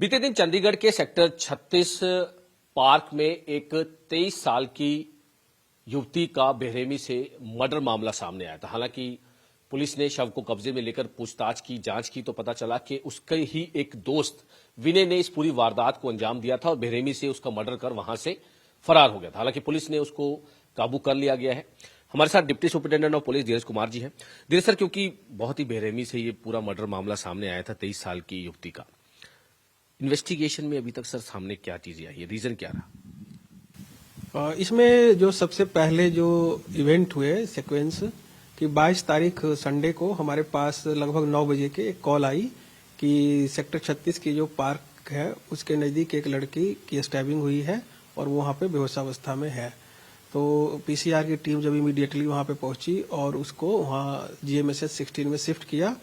बीते दिन चंडीगढ़ के सेक्टर 36 पार्क में एक 23 साल की युवती का बेरहमी से मर्डर मामला सामने आया था। हालांकि पुलिस ने शव को कब्जे में लेकर पूछताछ की, जांच की तो पता चला कि उसके ही एक दोस्त विनय ने इस पूरी वारदात को अंजाम दिया था और बेरहमी से उसका मर्डर कर वहां से फरार हो गया था। हालांकि पुलिस ने उसको काबू कर लिया गया है। हमारे साथ डिप्टी सुपरिटेंडेंट ऑफ पुलिस धीरज कुमार जी हैं। धीरज सर, क्योंकि बहुत ही बेरहमी से ये पूरा मर्डर मामला सामने आया था 23 साल की युवती का, इन्वेस्टिगेशन में अभी तक सर सामने क्या चीजें आई है, रीजन क्या रहा? इसमें जो सबसे पहले जो इवेंट हुए सीक्वेंस कि 22 तारीख संडे को हमारे पास लगभग 9 बजे के एक कॉल आई कि सेक्टर 36 की जो पार्क है उसके नजदीक एक लड़की की स्टैबिंग हुई है और वो वहाँ पे बेहोशावस्था में है। तो पीसीआर की टीम जब इमीडिएटली वहाँ पे पहुंची और उसको वहाँ जीएमएसएच 16 में शिफ्ट किया,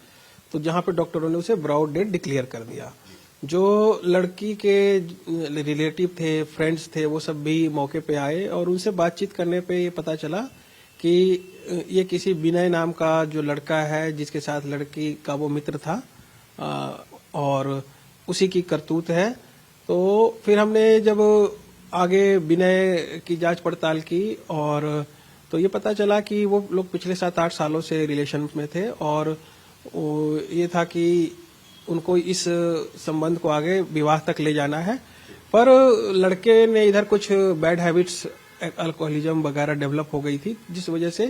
तो जहाँ पे डॉक्टरों ने उसे ब्रॉड डेड डिक्लेयर कर दिया। जो लड़की के रिलेटिव थे, फ्रेंड्स थे, वो सब भी मौके पे आए और उनसे बातचीत करने पे ये पता चला कि ये किसी विनय नाम का जो लड़का है जिसके साथ लड़की का वो मित्र था और उसी की करतूत है। तो फिर हमने जब आगे विनय की जांच पड़ताल की और तो ये पता चला कि वो लोग पिछले 7-8 सालों से रिलेशन में थे और ये था कि उनको इस संबंध को आगे विवाह तक ले जाना है। पर लड़के ने इधर कुछ बैड हैबिट्स, अल्कोहलिज्म वगैरह डेवलप हो गई थी, जिस वजह से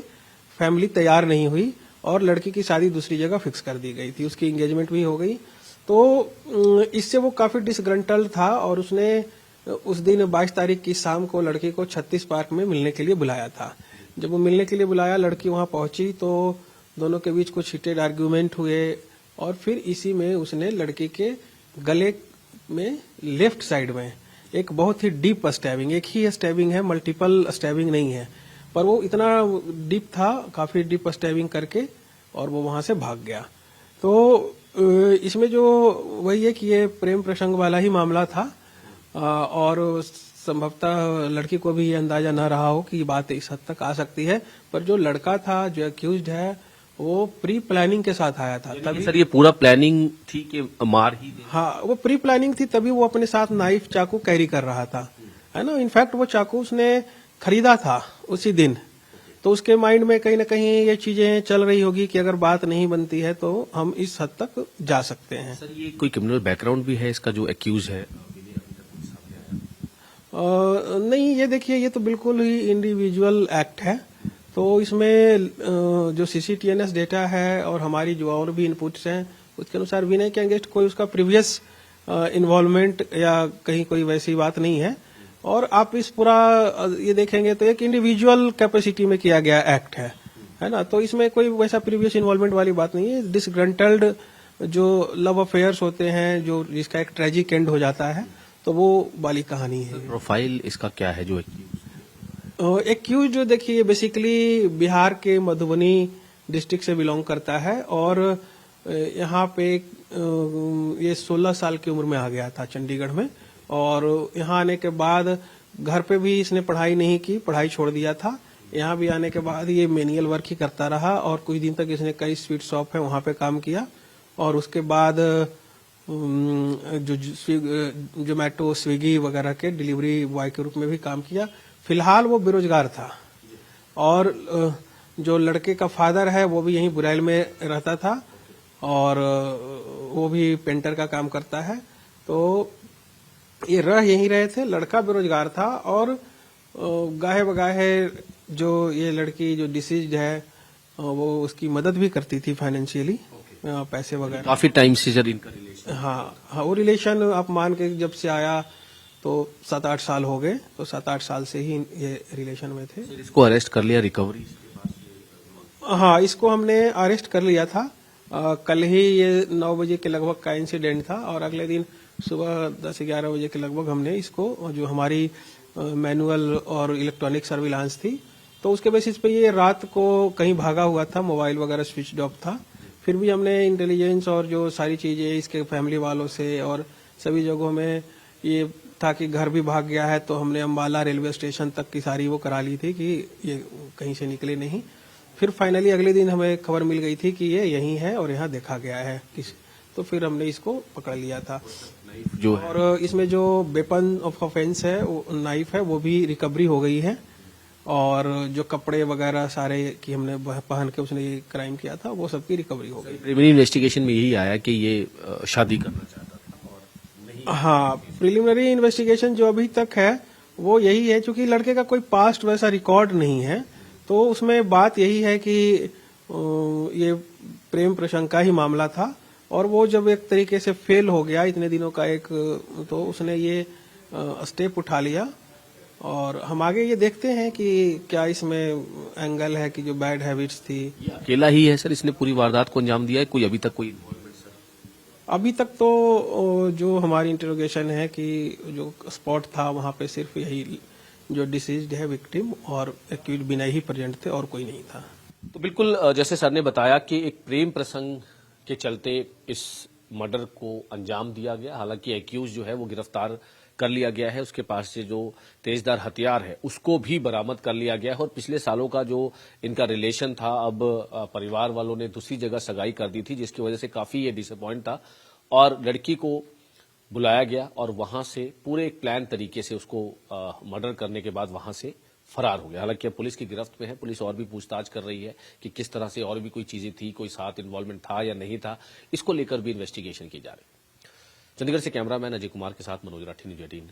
फैमिली तैयार नहीं हुई और लड़की की शादी दूसरी जगह फिक्स कर दी गई थी। उसकी एंगेजमेंट भी हो गई। तो इससे वो काफी डिसग्रंटल्ड था और उसने उस दिन 22 तारीख की शाम को लड़की को 36 पार्क में मिलने के लिए बुलाया था। जब वो मिलने के लिए बुलाया, लड़की वहां पहुंची तो दोनों के बीच कुछ हीटेड आर्ग्यूमेंट हुए और फिर इसी में उसने लड़की के गले में लेफ्ट साइड में एक बहुत ही डीप स्टैबिंग, एक ही स्टैबिंग है, मल्टीपल स्टैबिंग नहीं है, पर वो इतना डीप था, काफी डीप स्टैबिंग करके और वो वहां से भाग गया। तो इसमें जो वही है कि ये प्रेम प्रसंग वाला ही मामला था और संभवतः लड़की को भी ये अंदाजा न रहा हो कि बात इस हद तक आ सकती है। पर जो लड़का था, जो अक्यूज्ड है, वो प्री प्लानिंग के साथ आया था। तभी सर ये पूरा प्लानिंग थी कि मार ही दे? हाँ, वो प्री प्लानिंग थी, तभी वो अपने साथ नाइफ चाकू कैरी कर रहा था, है ना। इनफैक्ट वो चाकू उसने खरीदा था उसी दिन, तो उसके माइंड में कहीं ना कहीं ये चीजें चल रही होगी कि अगर बात नहीं बनती है तो हम इस हद तक जा सकते हैं। सर ये कोई क्रिमिनल बैकग्राउंड भी है इसका जो एक्यूज है? नहीं, ये देखिए, ये तो बिल्कुल ही इंडिविजुअल एक्ट है। तो इसमें जो सीसीटीएनएस डेटा है और हमारी जो और भी इनपुट्स हैं उसके अनुसार विनय के अगेंस्ट कोई उसका प्रीवियस इन्वॉल्वमेंट या कहीं कोई वैसी बात नहीं है। और आप इस पूरा ये देखेंगे तो एक इंडिविजुअल कैपेसिटी में किया गया एक्ट है ना। तो इसमें कोई वैसा प्रीवियस इन्वॉल्वमेंट वाली बात नहीं है। डिसग्रंटल्ड जो लव अफेयर्स होते हैं, जो जिसका एक ट्रेजिक एंड हो जाता है, तो वो वाली कहानी है। प्रोफाइल इसका क्या है जो एक्यूज? जो देखिए, बेसिकली बिहार के मधुबनी डिस्ट्रिक्ट से बिलोंग करता है और यहाँ पे ये 16 साल की उम्र में आ गया था चंडीगढ़ में। और यहाँ आने के बाद घर पे भी इसने पढ़ाई नहीं की, पढ़ाई छोड़ दिया था। यहाँ भी आने के बाद ये मैनुअल वर्क ही करता रहा और कुछ दिन तक इसने कई स्वीट शॉप है वहाँ पे काम किया और उसके बाद जो जोमैटो, स्विगी वगैरह के डिलीवरी बॉय के रूप में भी काम किया। फिलहाल वो बेरोजगार था और जो लड़के का फादर है वो भी यहीं बुराइल में रहता था और वो भी पेंटर का काम करता है। तो ये रह यहीं रहे थे। लड़का बेरोजगार था और गाहे बगाहे जो ये लड़की जो डिसीज्ड है वो उसकी मदद भी करती थी फाइनेंशियली, पैसे वगैरह। काफी टाइम से सर इनका रिलेशन? हाँ, वो रिलेशन आप मान के जब से आया तो 7-8 साल हो गए, तो 7-8 साल से ही ये रिलेशन में थे। इसको अरेस्ट कर लिया रिकवरी? हाँ, इसको हमने अरेस्ट कर लिया था। कल ही ये 9 बजे के लगभग का इंसिडेंट था और अगले दिन सुबह 10-11 बजे के लगभग हमने इसको, जो हमारी मैनुअल और इलेक्ट्रॉनिक सर्विलांस थी, तो उसके बेसिस पे ये रात को कहीं भागा हुआ था, मोबाइल वगैरह स्विच ऑफ था। फिर भी हमने इंटेलिजेंस और जो सारी चीजें इसके फैमिली वालों से और सभी जगहों में ये था कि घर भी भाग गया है, तो हमने अम्बाला रेलवे स्टेशन तक की सारी वो करा ली थी कि ये कहीं से निकले नहीं। फिर फाइनली अगले दिन हमें खबर मिल गई थी कि ये यहीं है और यहाँ देखा गया है तो फिर हमने इसको पकड़ लिया था। जो है और इसमें जो वेपन ऑफ ऑफेंस है, वो नाइफ है, वो भी रिकवरी हो गई है। और जो कपड़े वगैरह सारे कि हमने पहन के उसने ये क्राइम किया था, वो सबकी रिकवरी हो गई। प्रिलिमिनरी इन्वेस्टिगेशन में यही आया कि ये शादी करना चाहता था। हाँ, प्रिलिमिनरी इन्वेस्टिगेशन जो अभी तक है वो यही है, क्योंकि लड़के का कोई पास्ट वैसा रिकॉर्ड नहीं है, तो उसमें बात यही है कि ये प्रेम प्रशंका ही मामला था। और वो जब एक तरीके से फेल हो गया इतने दिनों का एक, तो उसने ये स्टेप उठा लिया। और हम आगे ये देखते हैं कि क्या इसमें एंगल है कि जो बैड हैबिट्स थी। अकेला ही है सर इसने पूरी वारदात को अंजाम दिया है, कोई अभी तक कोई इन्वॉल्वमेंट सर? अभी तक तो जो हमारी इंटरोगेशन है कि जो स्पॉट था वहां पे सिर्फ यही जो डिसीज्ड है विक्टिम और एक्यूज बिना ही प्रेजेंट थे, और कोई नहीं था। तो बिल्कुल जैसे सर ने बताया कि एक प्रेम प्रसंग के चलते इस मर्डर को अंजाम दिया गया। हालांकि एक्यूज जो है वो गिरफ्तार कर लिया गया है, उसके पास से जो तेजदार हथियार है उसको भी बरामद कर लिया गया है। और पिछले सालों का जो इनका रिलेशन था, अब परिवार वालों ने दूसरी जगह सगाई कर दी थी, जिसकी वजह से काफी ये डिसअपॉइंट था। और लड़की को बुलाया गया और वहां से पूरे एक प्लान तरीके से उसको मर्डर करने के बाद वहां से फरार हो गया। हालांकि अब पुलिस की गिरफ्त में है, पुलिस और भी पूछताछ कर रही है कि किस तरह से और भी कोई चीजें थी, कोई साथ इन्वॉल्वमेंट था या नहीं था, इसको लेकर भी इन्वेस्टिगेशन की जा रही है। चंडीगढ़ से कैमरामैन अजय कुमार के साथ मनोज राठी, न्यूज़ 18।